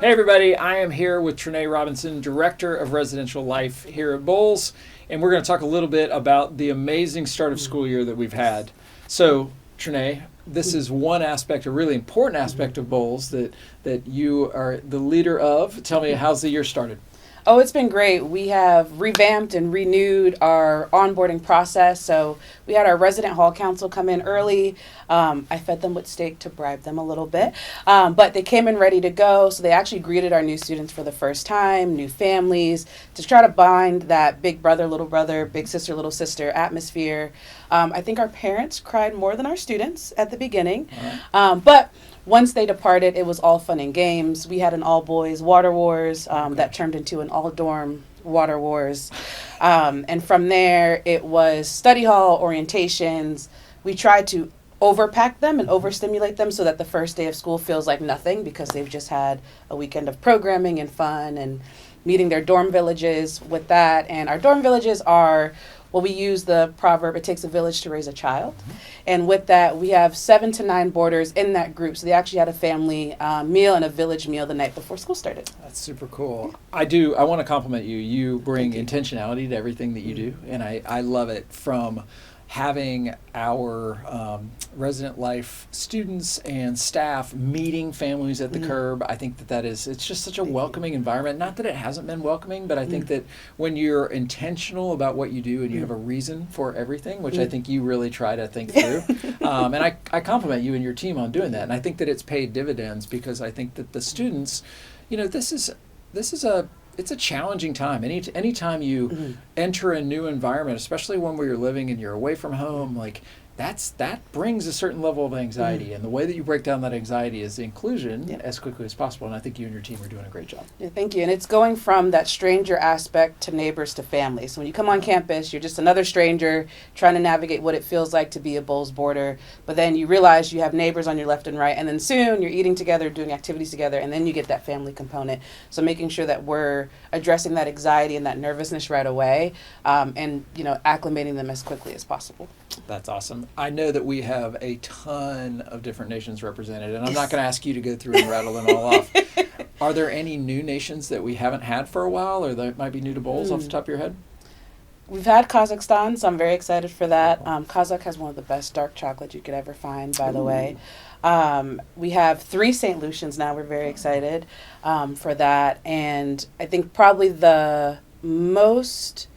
Hey everybody, I am here with Tranaé Robinson, Director of Residential Life here at Bowles, and we're going to talk a little bit about the amazing start of school year that we've had. So, Tranaé, this is one aspect, a really important aspect of Bowles that you are the leader of. Tell me, how's the year started? Oh, it's been great. We have revamped and renewed our onboarding process. So we had our resident hall council come in early. I fed them with steak to bribe them a little bit. But they came in ready to go. So they actually greeted our new students for the first time, new families, to try to bind that big brother, big sister, little sister atmosphere. I think our parents cried more than our students at the beginning. But once they departed, it was all fun and games. We had an all-boys water wars that turned into an all-dorm water wars. And from there, it was study hall orientations. We tried to overpack them and overstimulate them so that the first day of school feels like nothing because they've just had a weekend of programming and fun and meeting their dorm villages with that. And our dorm villages are... Well, we use the proverb, it takes a village to raise a child. And with that, we have 7 to 9 boarders in that group. So they actually had a family meal and a village meal the night before school started. That's super cool. I want to compliment you. You bring intentionality to everything that you do, and I love it, from having our resident life students and staff meeting families at the curb. I think it's just such a welcoming environment. Not that it hasn't been welcoming, but I think that when you're intentional about what you do and you have a reason for everything, which I think you really try to think through, and I compliment you and your team on doing that. And I think that it's paid dividends because I think that the students, it's a challenging time. Anytime you enter a new environment, especially one where you're living and you're away from home, that brings a certain level of anxiety. And the way that you break down that anxiety is inclusion as quickly as possible. And I think you and your team are doing a great job. Yeah, thank you. And it's going from that stranger aspect to neighbors to family. So when you come on campus, you're just another stranger trying to navigate what it feels like to be a Bowles boarder. But then you realize you have neighbors on your left and right. And then soon you're eating together, doing activities together. And then you get that family component. So making sure that we're addressing that anxiety and that nervousness right away, and acclimating them as quickly as possible. That's awesome. I know that we have a ton of different nations represented, and I'm not going to ask you to go through and rattle them all off. Are there any new nations that we haven't had for a while, or that might be new to Bowles off the top of your head? We've had Kazakhstan, so I'm very excited for that. Kazakh has one of the best dark chocolate you could ever find, by the way. We have 3 St. Lucians now. We're very excited for that. And I think probably the most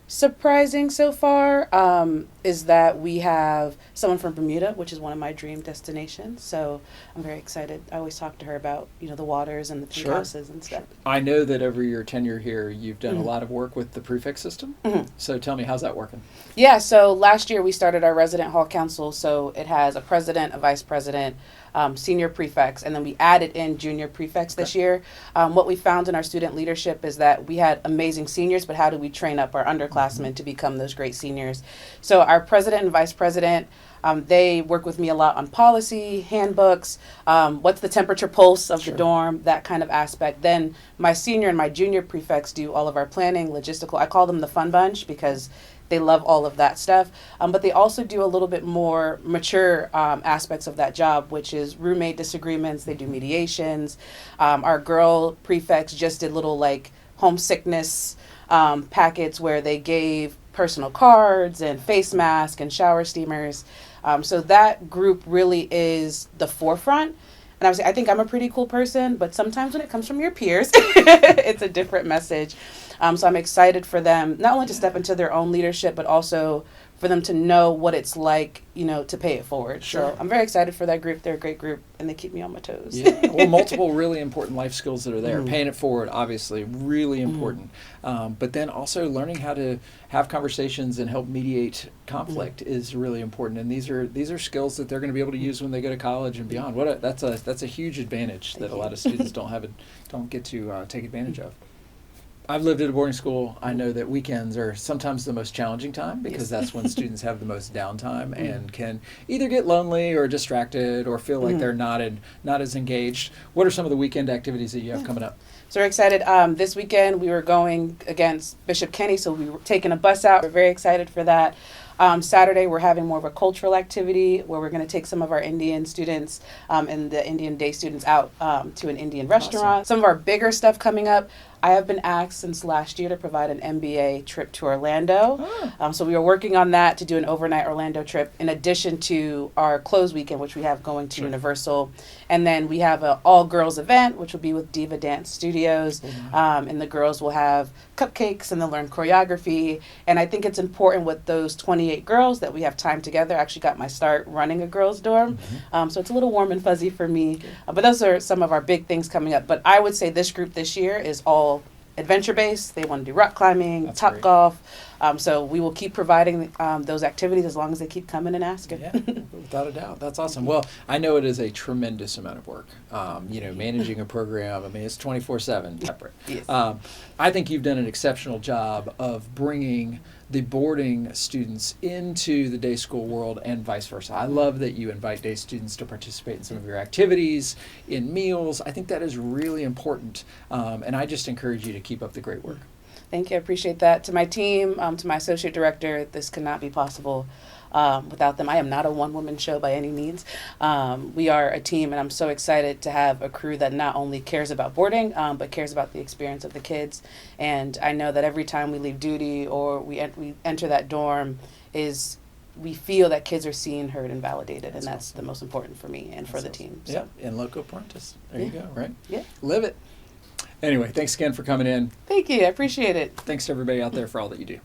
surprising so far is that we have someone from Bermuda, which is one of my dream destinations. So I'm very excited. I always talk to her about the waters and the pink houses and stuff. I know that over your tenure here, you've done a lot of work with the prefix system. So tell me, how's that working? Yeah, so last year we started our resident hall council. So it has a president, a vice president, senior prefects, and then we added in junior prefects this year. What we found in our student leadership is that we had amazing seniors, but how do we train up our underclassmen to become those great seniors? So our president and vice president, they work with me a lot on policy, handbooks, what's the temperature pulse of the dorm, that kind of aspect. Then my senior and my junior prefects do all of our planning, logistical. I call them the fun bunch because they love all of that stuff. But they also do a little bit more mature aspects of that job, which is roommate disagreements. They do mediations. Our girl prefects just did little homesickness packets where they gave personal cards and face masks and shower steamers. So that group really is the forefront. And I think I'm a pretty cool person, but sometimes when it comes from your peers, it's a different message. So I'm excited for them, not only to step into their own leadership, but also for them to know what it's like, to pay it forward. Sure. So I'm very excited for that group. They're a great group, and they keep me on my toes. Yeah, well, multiple really important life skills that are there. Paying it forward, obviously, really important. But then also learning how to have conversations and help mediate conflict is really important. And these are skills that they're going to be able to use when they go to college and beyond. That's a huge advantage that a lot of students don't get to take advantage of. I've lived at a boarding school. I know that weekends are sometimes the most challenging time because that's when students have the most downtime and can either get lonely or distracted or feel like they're not as engaged. What are some of the weekend activities that you have coming up? So we're excited. This weekend we were going against Bishop Kenny, so we were taking a bus out. We're very excited for that. Saturday, we're having more of a cultural activity where we're going to take some of our Indian students and the Indian Day students out to an Indian restaurant. Awesome. Some of our bigger stuff coming up. I have been asked since last year to provide an MBA trip to Orlando. So we are working on that to do an overnight Orlando trip in addition to our close weekend, which we have going to Sure. Universal. And then we have an all-girls event, which will be with Diva Dance Studios. And the girls will have cupcakes and they'll learn choreography. And I think it's important with those 28 girls that we have time together. I actually got my start running a girls' dorm. So it's a little warm and fuzzy for me. But those are some of our big things coming up. But I would say this group this year is all adventure-based. They want to do rock climbing, That's top great. golf. So we will keep providing those activities as long as they keep coming and asking. Yeah, without a doubt. That's awesome. Well, I know it is a tremendous amount of work. Managing a program, I mean, it's 24/7 separate. Yes. I think you've done an exceptional job of bringing the boarding students into the day school world and vice versa. I love that you invite day students to participate in some of your activities, in meals. I think that is really important. And I just encourage you to keep up the great work. Thank you. I appreciate that. To my team, to my associate director, this could not be possible without them. I am not a one-woman show by any means. We are a team, and I'm so excited to have a crew that not only cares about boarding, but cares about the experience of the kids. And I know that every time we leave duty or we enter that dorm we feel that kids are seen, heard, and validated, and that's the most important for me and for the team. So. Yeah, in loco parentis. There you go, right? Yeah. Live it. Anyway, thanks again for coming in. Thank you. I appreciate it. Thanks to everybody out there for all that you do.